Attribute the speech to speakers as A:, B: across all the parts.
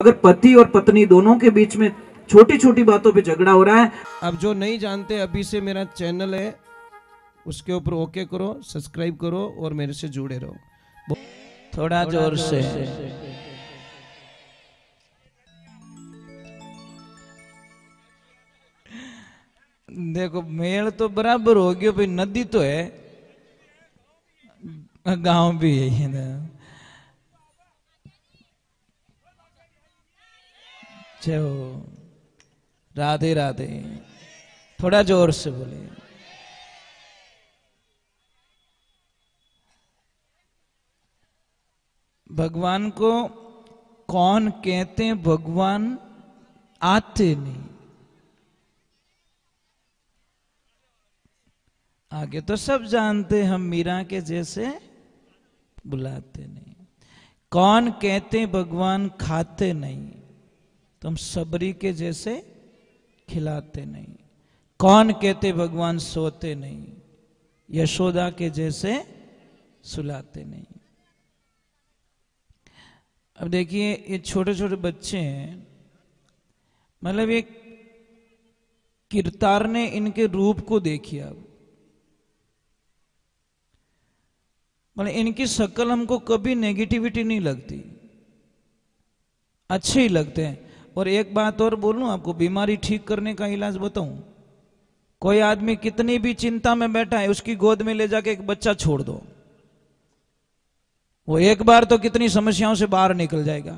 A: अगर पति और पत्नी दोनों के बीच में छोटी छोटी बातों पे झगड़ा हो रहा है।
B: अब जो नहीं जानते, अभी से मेरा चैनल है उसके ऊपर ओके करो, सब्सक्राइब करो और मेरे से जुड़े रहो। थोड़ा जोर से। देखो मेल तो बराबर हो गया भाई, नदी तो है, गांव भी यही है ना। चलो राधे राधे, थोड़ा जोर से बोले। भगवान को कौन कहते हैं? भगवान आते नहीं, आगे तो सब जानते, हम मीरा के जैसे बुलाते नहीं। कौन कहते हैं भगवान खाते नहीं, तो हम सबरी के जैसे खिलाते नहीं। कौन कहते भगवान सोते नहीं, यशोदा के जैसे सुलाते नहीं। अब देखिए ये छोटे छोटे बच्चे हैं, मतलब ये किरतार ने इनके रूप को देखिए। अब मतलब इनकी शक्ल हमको कभी नेगेटिविटी नहीं लगती, अच्छे ही लगते हैं। और एक बात और बोलूं आपको, बीमारी ठीक करने का इलाज बताऊं। कोई आदमी कितनी भी चिंता में बैठा है, उसकी गोद में ले जाके एक बच्चा छोड़ दो, वो एक बार तो कितनी समस्याओं से बाहर निकल जाएगा।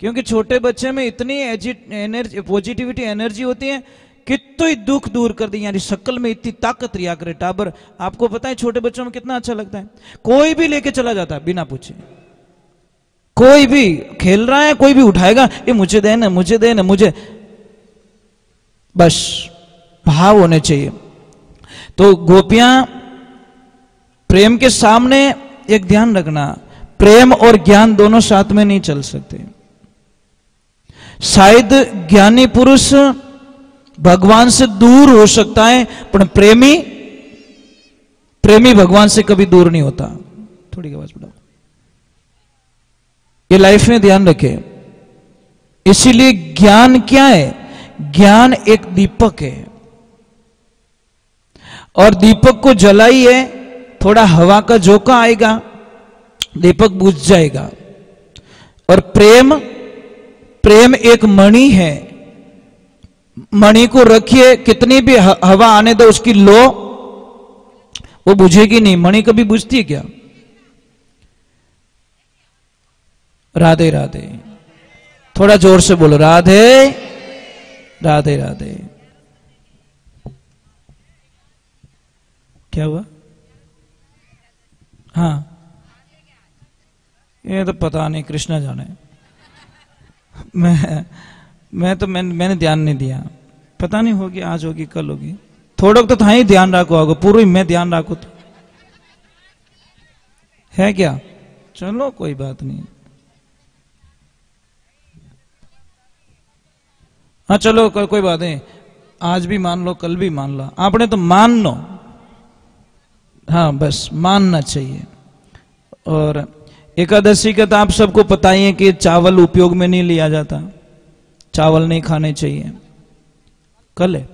B: क्योंकि छोटे बच्चे में इतनी एनर्जी, पॉजिटिविटी एनर्जी होती है, कितना ही दुख दूर कर दी। यानी शक्ल में इतनी ताकत रिया करे टाबर। आपको पता है छोटे बच्चों में कितना अच्छा लगता है, कोई भी लेके चला जाता है बिना पूछे। कोई भी खेल रहा है, कोई भी उठाएगा, ये मुझे देना, मुझे देना, मुझे, बस भाव होने चाहिए। तो गोपियां प्रेम के सामने एक ध्यान रखना, प्रेम और ज्ञान दोनों साथ में नहीं चल सकते। शायद ज्ञानी पुरुष भगवान से दूर हो सकता है, पर प्रेमी भगवान से कभी दूर नहीं होता। थोड़ी आवाज बढ़ाओ, ये लाइफ में ध्यान रखें। इसीलिए ज्ञान क्या है? ज्ञान एक दीपक है, और दीपक को जलाइए, थोड़ा हवा का झोंका आएगा, दीपक बुझ जाएगा। और प्रेम एक मणि है, मणि को रखिए, कितनी भी हवा आने दो, उसकी लो वो बुझेगी नहीं। मणि कभी बुझती है क्या? राधे राधे, थोड़ा जोर से बोलो, राधे राधे राधे। क्या हुआ? हाँ, ये तो पता नहीं, कृष्णा जाने। मैंने ध्यान नहीं दिया, पता नहीं होगी, आज होगी कल होगी। थोड़ा तो था ही ध्यान रखो, होगा पूरी मैं ध्यान रखो तो है क्या? चलो कोई बात नहीं। हाँ चलो कल कोई बात नहीं, आज भी मान लो, कल भी मान लो, आपने तो मान लो। हाँ बस मानना चाहिए। और एकादशी का तो आप सबको पता ही है कि चावल उपयोग में नहीं लिया जाता, चावल नहीं खाने चाहिए। कल है,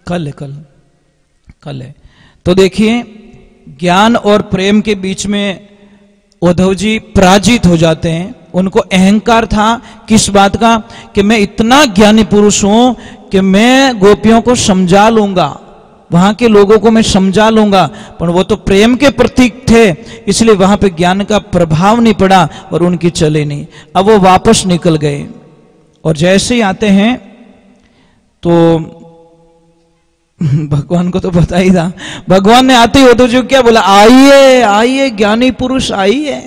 B: कल है, कल है। तो देखिए ज्ञान और प्रेम के बीच में उद्धव जी पराजित हो जाते हैं। उनको अहंकार था किस बात का? कि मैं इतना ज्ञानी पुरुष हूं कि मैं गोपियों को समझा लूंगा, वहां के लोगों को मैं समझा लूंगा। पर वो तो प्रेम के प्रतीक थे, इसलिए वहां पे ज्ञान का प्रभाव नहीं पड़ा और उनकी चले नहीं। अब वो वापस निकल गए, और जैसे ही आते हैं तो भगवान को तो पता ही था, भगवान ने आते ही उद्धव जी को क्या बोला? आइए आइए ज्ञानी पुरुष आइए।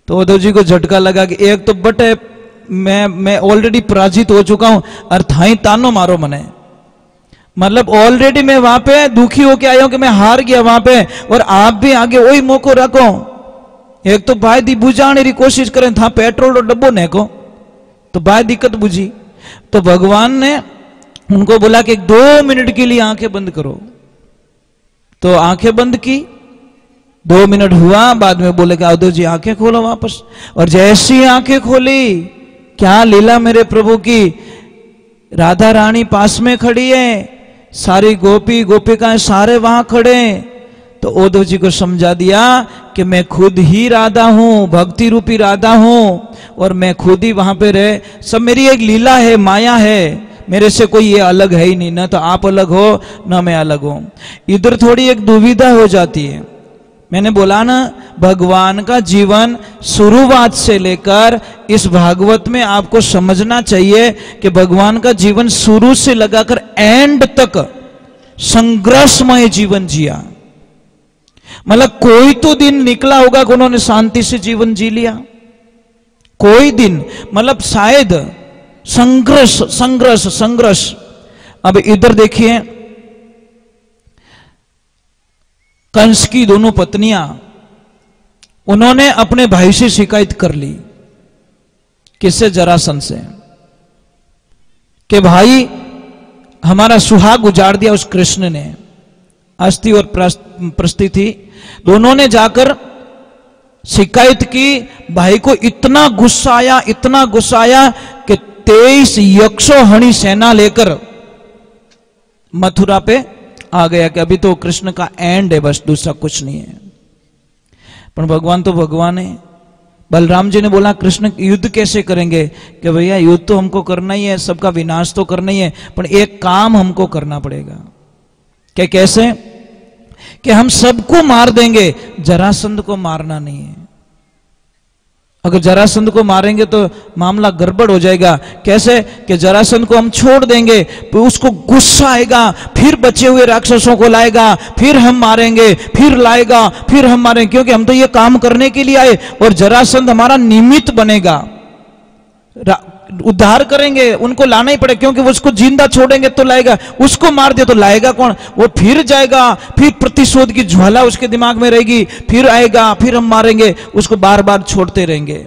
B: तो उद्धव जी को झटका लगा कि एक तो बट है, मैं ऑलरेडी पराजित हो चुका हूं, और थाई तानो मारो मने। मतलब ऑलरेडी मैं वहां पे दुखी होके आया हूं कि मैं हार गया वहां पे, और आप भी आगे वही मौको रखो। एक तो भाई दी बुझाने की कोशिश करें, था पेट्रोल और डब्बो नेको, तो भाई दिक्कत बुझी। तो भगवान ने उनको बोला कि 2 मिनट के लिए आंखें बंद करो। तो आंखें बंद की, 2 मिनट हुआ, बाद में बोले कि उद्धव जी आंखें खोलो वापस। और जैसी आंखें खोली, क्या लीला मेरे प्रभु की। राधा रानी पास में खड़ी है, सारी गोपी गोपिकाएं सारे वहां खड़े। तो उद्धव जी को समझा दिया कि मैं खुद ही राधा हूं, भक्ति रूपी राधा हूं, और मैं खुद ही वहां पे रहे। सब मेरी एक लीला है, माया है, मेरे से कोई ये अलग है ही नहीं, ना तो आप अलग हो ना मैं अलग हूं। इधर थोड़ी एक दुविधा हो जाती है। मैंने बोला ना, भगवान का जीवन शुरुआत से लेकर इस भागवत में आपको समझना चाहिए कि भगवान का जीवन शुरू से लगाकर एंड तक संघर्षमय जीवन जिया। मतलब कोई तो दिन निकला होगा कि उन्होंने शांति से जीवन जी लिया, कोई दिन, मतलब शायद संघर्ष संघर्ष संघर्ष। अब इधर देखिए, कंस की दोनों पत्नियां, उन्होंने अपने भाई से शिकायत कर ली। किससे? जरासंध से, कि भाई हमारा सुहाग उजाड़ दिया उस कृष्ण ने। अस्थि और प्रस्ति थी, दोनों ने जाकर शिकायत की। भाई को इतना गुस्सा आया, इतना गुस्सा आया कि 23 यक्षोहणी सेना लेकर मथुरा पे आ गया कि अभी तो कृष्ण का एंड है, बस दूसरा कुछ नहीं है। पर भगवान तो भगवान है। बलराम जी ने बोला कृष्ण युद्ध कैसे करेंगे? कि भैया युद्ध तो हमको करना ही है, सबका विनाश तो करना ही है, पर एक काम हमको करना पड़ेगा। क्या? कैसे? कि हम सबको मार देंगे, जरासंध को मारना नहीं है। अगर जरासंध को मारेंगे तो मामला गड़बड़ हो जाएगा। कैसे? कि जरासंध को हम छोड़ देंगे तो उसको गुस्सा आएगा, फिर बचे हुए राक्षसों को लाएगा, फिर हम मारेंगे, फिर लाएगा, फिर हम मारेंगे, क्योंकि हम तो ये काम करने के लिए आए, और जरासंध हमारा निमित्त बनेगा। उद्धार करेंगे, उनको लाना ही पड़ेगा, क्योंकि वो उसको जिंदा छोड़ेंगे तो लाएगा, उसको मार दे तो लाएगा कौन? वो फिर जाएगा, फिर प्रतिशोध की ज्वाला उसके दिमाग में रहेगी, फिर आएगा, फिर हम मारेंगे, उसको बार बार छोड़ते रहेंगे।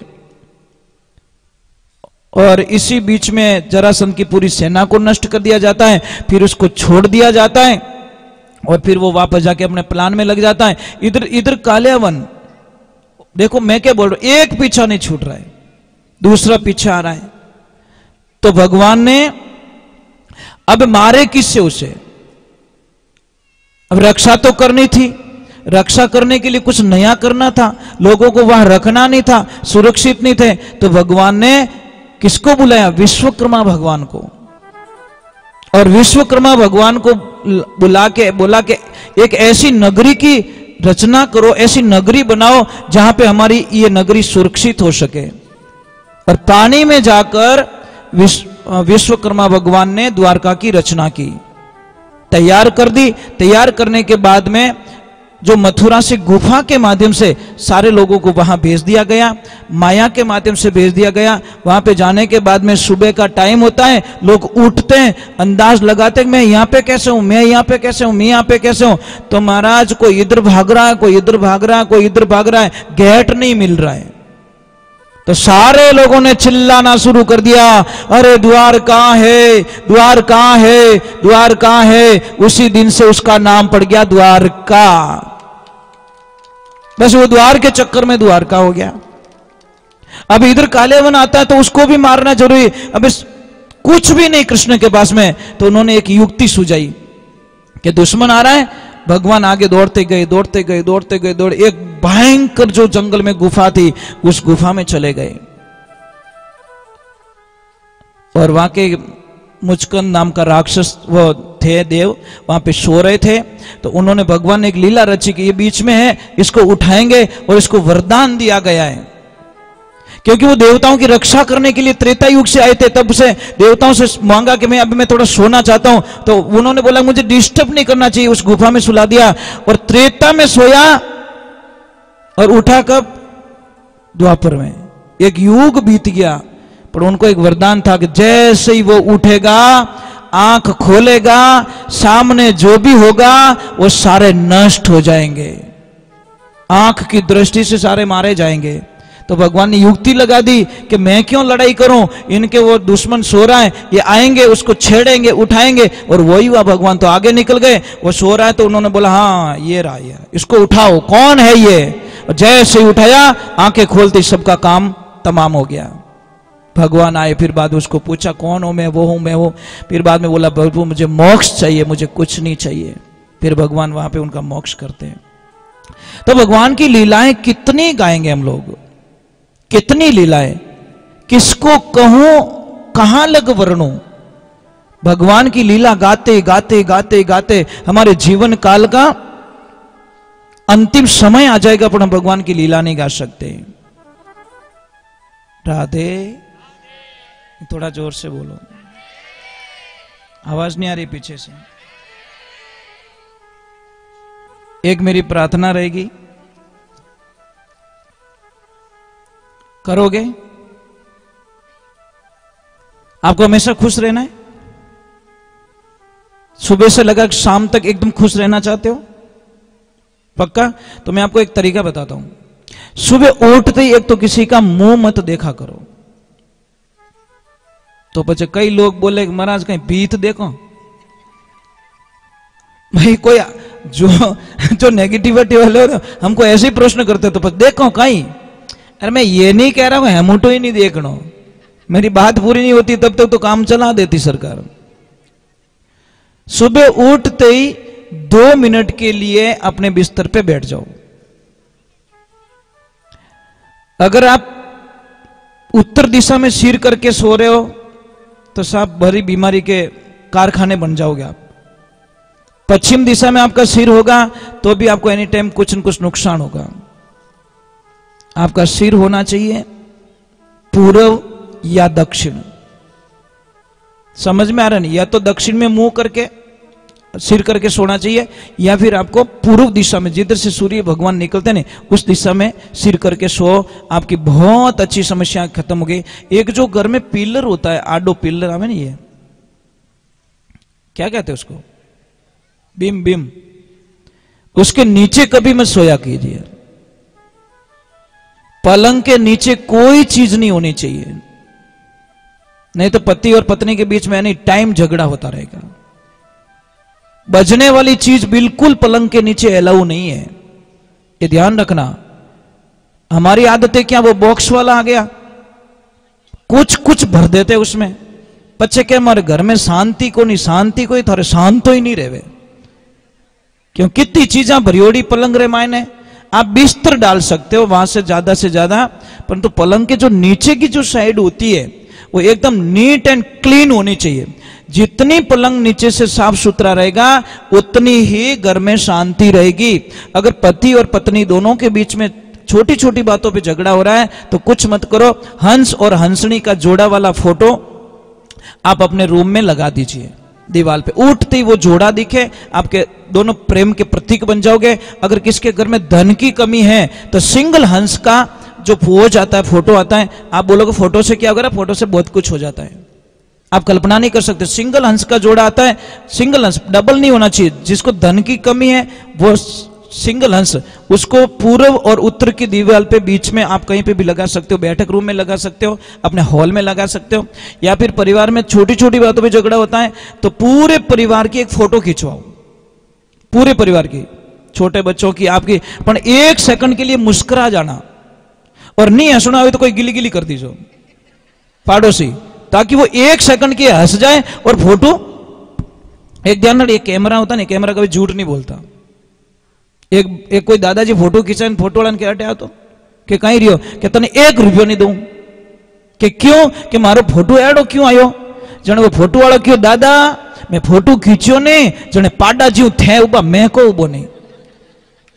B: और इसी बीच में जरासंध की पूरी सेना को नष्ट कर दिया जाता है, फिर उसको छोड़ दिया जाता है, और फिर वो वापस जाके अपने प्लान में लग जाता है। इधर कालियावन, देखो मैं क्या बोल रहा हूं, एक पीछा नहीं छूट रहा है, दूसरा पीछे आ रहा है। तो भगवान ने अब मारे किससे उसे? अब रक्षा तो करनी थी, रक्षा करने के लिए कुछ नया करना था, लोगों को वहां रखना नहीं था, सुरक्षित नहीं थे। तो भगवान ने किसको बुलाया? विश्वकर्मा भगवान को। और विश्वकर्मा भगवान को बुला के बोला कि एक ऐसी नगरी की रचना करो, ऐसी नगरी बनाओ जहां पे हमारी ये नगरी सुरक्षित हो सके। और पानी में जाकर विश्वकर्मा भगवान ने द्वारका की रचना की, तैयार कर दी। तैयार करने के बाद में जो मथुरा से गुफा के माध्यम से सारे लोगों को वहां भेज दिया गया, माया के माध्यम से भेज दिया गया। वहां पे जाने के बाद में सुबह का टाइम होता है, लोग उठते हैं, अंदाज लगाते हैं मैं यहाँ पे कैसे हूं, मैं यहाँ पे कैसे हूं, मैं यहाँ पे कैसे हूं। तो महाराज कोई इधर भाग रहा है, कोई इधर भाग रहा है, कोई इधर भाग रहा है, गेट नहीं मिल रहा है। तो सारे लोगों ने चिल्लाना शुरू कर दिया, अरे द्वार कहां है, द्वार कहां है, द्वार कहां है। उसी दिन से उसका नाम पड़ गया द्वारका। बस वो द्वार के चक्कर में द्वारका हो गया। अब इधर कालियावन आता है तो उसको भी मारना जरूरी। अब कुछ भी नहीं कृष्ण के पास में, तो उन्होंने एक युक्ति सुझाई कि दुश्मन आ रहा है। भगवान आगे दौड़ते गए, दौड़ते गए, दौड़ते गए, दौड़े, एक भयंकर जो जंगल में गुफा थी, उस गुफा में चले गए। और वहां के मुचकंद नाम का राक्षस वो थे, देव वहां पे सो रहे थे। तो उन्होंने, भगवान ने एक लीला रची कि ये बीच में है, इसको उठाएंगे, और इसको वरदान दिया गया है, क्योंकि वो देवताओं की रक्षा करने के लिए त्रेता युग से आए थे। तब से देवताओं से मांगा कि मैं थोड़ा सोना चाहता हूं। तो उन्होंने बोला मुझे डिस्टर्ब नहीं करना चाहिए, उस गुफा में सुला दिया, और त्रेता में सोया, और उठा कब? द्वापर में। एक युग बीत गया, पर उनको एक वरदान था कि जैसे ही वो उठेगा, आंख खोलेगा, सामने जो भी होगा वो सारे नष्ट हो जाएंगे, आंख की दृष्टि से सारे मारे जाएंगे। तो भगवान ने युक्ति लगा दी कि मैं क्यों लड़ाई करूं, इनके वो दुश्मन सो रहा है, ये आएंगे, उसको छेड़ेंगे, उठाएंगे। और वही हुआ, भगवान तो आगे निकल गए, वो सो रहा है तो उन्होंने बोला हाँ ये रहा, ये इसको उठाओ, कौन है ये। और जैसे ही उठाया, आंखें खोलते सबका काम तमाम हो गया। भगवान आए, फिर बाद उसको पूछा कौन हो मैं, वो हूं मैं वो, फिर बाद में बोला प्रभु मुझे मोक्ष चाहिए, मुझे कुछ नहीं चाहिए। फिर भगवान वहां पे उनका मोक्ष करते हैं। तो भगवान की लीलाएं कितनी गाएंगे हम लोग, कितनी लीलाएं, किसको कहूं कहां लग वर्णूं। भगवान की लीला गाते गाते गाते गाते हमारे जीवन काल का अंतिम समय आ जाएगा, पर हम भगवान की लीला नहीं गा सकते। राधे, थोड़ा जोर से बोलो, आवाज नहीं आ रही पीछे से। एक मेरी प्रार्थना रहेगी, करोगे? आपको हमेशा खुश रहना है? सुबह से लगा शाम तक एकदम खुश रहना चाहते हो? पक्का? तो मैं आपको एक तरीका बताता हूं। सुबह उठते ही एक तो किसी का मुंह मत देखा करो। तो પછી कई लोग बोले महाराज कहीं भीत देखो। भाई कोई जो नेगेटिविटी वाले हो हमको ऐसे ही प्रश्न करते तो देखो कहीं। अरे मैं ये नहीं कह रहा हूं हेमुटो ही नहीं देखना, मेरी बात पूरी नहीं होती तब तक तो काम चला देती सरकार। सुबह उठते ही 2 मिनट के लिए अपने बिस्तर पे बैठ जाओ। अगर आप उत्तर दिशा में सिर करके सो रहे हो तो साहब भरी बीमारी के कारखाने बन जाओगे आप। पश्चिम दिशा में आपका सिर होगा तो भी आपको एनी टाइम कुछ न कुछ नुकसान होगा। आपका सिर होना चाहिए पूर्व या दक्षिण। समझ में आ रहा नहीं? या तो दक्षिण में मुंह करके सिर करके सोना चाहिए, या फिर आपको पूर्व दिशा में जिधर से सूर्य भगवान निकलते हैं उस दिशा में सिर करके सो। आपकी बहुत अच्छी समस्या खत्म हो गई। एक जो घर में पिलर होता है, आडो पिलर आवे नहीं, ये क्या कहते हैं उसको, बीम बीम, उसके नीचे कभी मत सोया कीजिए। पलंग के नीचे कोई चीज नहीं होनी चाहिए, नहीं तो पति और पत्नी के बीच में एनी टाइम झगड़ा होता रहेगा। बजने वाली चीज बिल्कुल पलंग के नीचे अलाउ नहीं है, ये ध्यान रखना। हमारी आदतें क्या, वो बॉक्स वाला आ गया, कुछ कुछ भर देते उसमें, बच्चे क्या हमारे घर में शांति को नहीं, शांति को ही थारे शांत तो ही नहीं रहे। क्यों कितनी चीजें भरियोड़ी पलंग रे मायने। आप बिस्तर डाल सकते हो वहां से ज्यादा, परंतु पलंग के जो नीचे की जो साइड होती है वो एकदम नीट एंड क्लीन होनी चाहिए। जितनी पलंग नीचे से साफ सुथरा रहेगा उतनी ही घर में शांति रहेगी। अगर पति और पत्नी दोनों के बीच में छोटी छोटी बातों पे झगड़ा हो रहा है तो कुछ मत करो, हंस और हंसनी का जोड़ा वाला फोटो आप अपने रूम में लगा दीजिए दीवार पे। उठते ही वो जोड़ा दिखे, आपके दोनों प्रेम के प्रतीक बन जाओगे। अगर किसके घर में धन की कमी है तो सिंगल हंस का जो पोज आता है, फोटो आता है, आप बोलोगे फोटो से क्या होगा? फोटो से बहुत कुछ हो जाता है, आप कल्पना नहीं कर सकते। सिंगल हंस का जोड़ा आता है, सिंगल हंस, डबल नहीं होना चाहिए। जिसको धन की कमी है वो सिंगल हंस, उसको पूर्व और उत्तर की दीवार पे बीच में आप कहीं पे भी लगा सकते हो, बैठक रूम में लगा सकते हो, अपने हॉल में लगा सकते हो, या फिर परिवार में छोटी छोटी बातों पे झगड़ा होता है तो पूरे परिवार की एक फोटो खिंचवाओ, पूरे परिवार की, छोटे बच्चों की, आपकी, पर 1 सेकंड के लिए मुस्कुरा जाना, और नहीं हंसना हो तो कोई गिली गिली कर दीजिए पाड़ोसी, ताकि वो 1 सेकंड के हंस जाए और फोटो। एक ध्यान रखिए, कैमरा होता नहीं, कैमरा कभी झूठ नहीं बोलता। एक कोई दादाजी फोटो खींचा, फोटो वाला क्या हटे तो कि कहीं रियो कि तने 1 रुपयो नहीं दूं, कि क्यों, कि मारो फोटो एडो क्यों आयो, जने वो फोटो वाला क्यों, दादा मैं फोटो खींचो ने जने पाडा जीव थे उबा, मैं को उबो नहीं,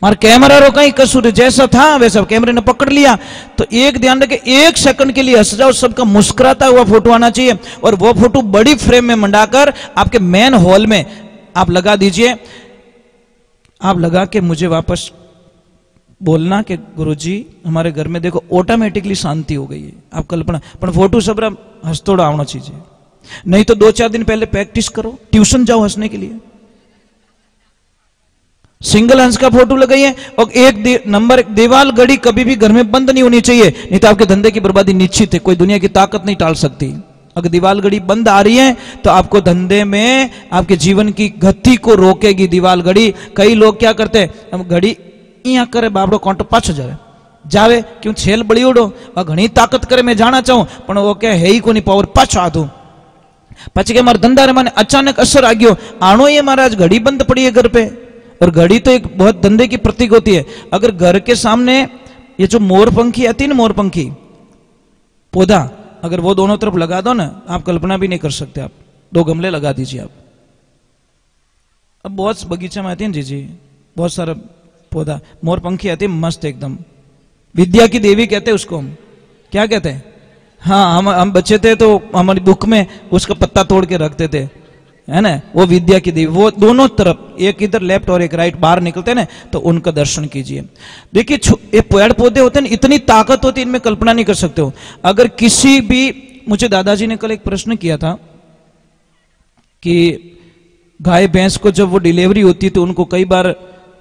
B: मार कैमरा रो कहीं कसूर, जैसा था वैसा कैमरे ने पकड़ लिया। तो एक ध्यान रखे, 1 सेकंड के लिए हंस जाओ, सबका मुस्कुराता हुआ फोटो आना चाहिए, और वो फोटो बड़ी फ्रेम में मंडाकर आपके मेन हॉल में आप लगा दीजिए। आप लगा के मुझे वापस बोलना कि गुरुजी हमारे घर में देखो ऑटोमेटिकली शांति हो गई है। आप कल्पना, पर फोटो सब हंसतोड़ा आना चाहिए, नहीं तो 2-4 दिन पहले प्रैक्टिस करो, ट्यूशन जाओ हंसने के लिए। सिंगल हंस का फोटो लगाइए, और एक नंबर दीवार घड़ी कभी भी घर में बंद नहीं होनी चाहिए, नहीं तो आपके धंधे की बर्बादी निश्चित है, कोई दुनिया की ताकत नहीं टाल सकती। अगर दीवार घड़ी बंद आ रही है तो आपको धंधे में, आपके जीवन की गति को रोकेगी दीवार घड़ी। कई लोग क्या करते हैं, हम घड़ी यहाँ करे बाबड़ो कांटो 5000 जावे क्यों छेल बड़ी उड़ो और घनी ताकत करे मैं जाना चाहूं पण वो क्या है ही कोनी पावर पाछो आधो पछी के मारा धंधा रे माने अचानक असर आ गयो आणो ये महाराज घड़ी बंद पड़ी है घर पे और घड़ी तो एक बहुत धंधे की प्रतीक होती है। अगर घर के सामने ये जो मोरपंखी आती है ना मोरपंखी पौधा अगर वो दोनों तरफ लगा दो ना आप कल्पना भी नहीं कर सकते। आप 2 गमले लगा दीजिए आप। अब बहुत बगीचा में आती है जी बहुत सारा पौधा मोरपंखी आती है मस्त एकदम विद्या की देवी कहते हैं उसको हम क्या कहते हैं। हाँ हम बच्चे थे तो हमारी बुक में उसका पत्ता तोड़ के रखते थे है ना वो विद्या की देवी। वो दोनों तरफ एक इधर लेफ्ट और एक राइट बाहर निकलते हैं ना तो उनका दर्शन कीजिए। देखिए ये पेड़ पौधे होते हैं इतनी ताकत होती है इनमें कल्पना नहीं कर सकते हो। अगर किसी भी मुझे दादाजी ने कल एक प्रश्न किया था कि गाय भैंस को जब वो डिलीवरी होती है तो उनको कई बार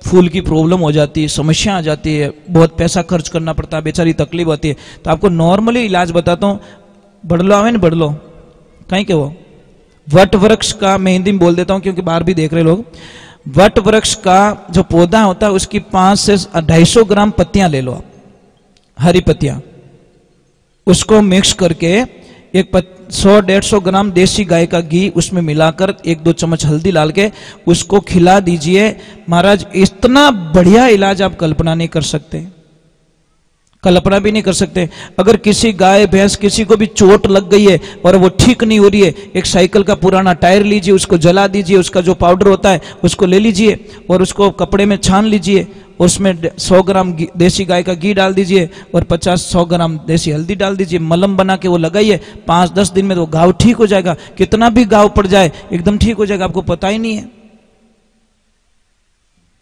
B: फूल की प्रॉब्लम हो जाती है समस्या आ जाती है बहुत पैसा खर्च करना पड़ता है बेचारी तकलीफ होती है। तो आपको नॉर्मली इलाज बताता हूँ बड़लो आवे ना बड़लो कहीं के वो वट वृक्ष का मैं हिंदी में बोल देता हूं क्योंकि बाहर भी देख रहे लोग। वट वृक्ष का जो पौधा होता है उसकी 5 से 250 ग्राम पत्तियां ले लो आप हरी पत्तियां उसको मिक्स करके एक 100-150 ग्राम देसी गाय का घी उसमें मिलाकर 1-2 चम्मच हल्दी डाल के उसको खिला दीजिए। महाराज इतना बढ़िया इलाज आप कल्पना नहीं कर सकते कल्पना भी नहीं कर सकते। अगर किसी गाय भैंस किसी को भी चोट लग गई है और वो ठीक नहीं हो रही है एक साइकिल का पुराना टायर लीजिए उसको जला दीजिए उसका जो पाउडर होता है उसको ले लीजिए और उसको कपड़े में छान लीजिए उसमें 100 ग्राम देसी गाय का घी डाल दीजिए और 50-100 ग्राम देसी हल्दी डाल दीजिए मलम बना के वो लगाइए 5-10 दिन में तो घाव ठीक हो जाएगा। कितना भी घाव पड़ जाए एकदम ठीक हो जाएगा आपको पता ही नहीं है।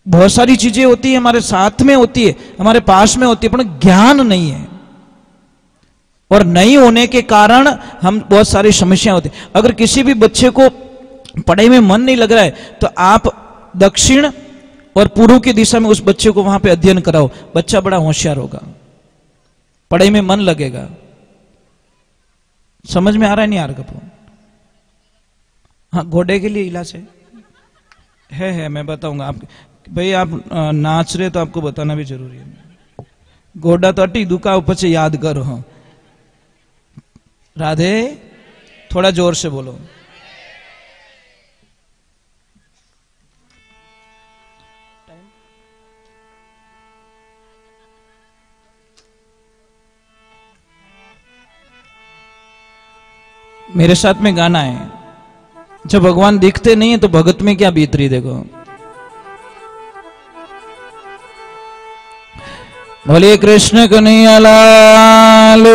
B: बहुत सारी चीजें होती है हमारे साथ में होती है हमारे पास में होती है पर ज्ञान नहीं है और नहीं होने के कारण हम बहुत सारी समस्याएं होती है। अगर किसी भी बच्चे को पढ़ाई में मन नहीं लग रहा है तो आप दक्षिण और पूर्व की दिशा में उस बच्चे को वहां पे अध्ययन कराओ बच्चा बड़ा होशियार होगा पढ़ाई में मन लगेगा। समझ में आ रहा है नहीं आ रहा कपूर। हाँ घोड़े के लिए इलाज है मैं बताऊंगा आप भाई आप नाच रहे तो आपको बताना भी जरूरी है। घोड़ा तो अटी दुका ऊपर से याद करो। राधे थोड़ा जोर से बोलो। मेरे साथ में गाना है जब भगवान दिखते नहीं है तो भगत में क्या बीत रही देखो। बोलिए कृष्ण कन्हैया लाल।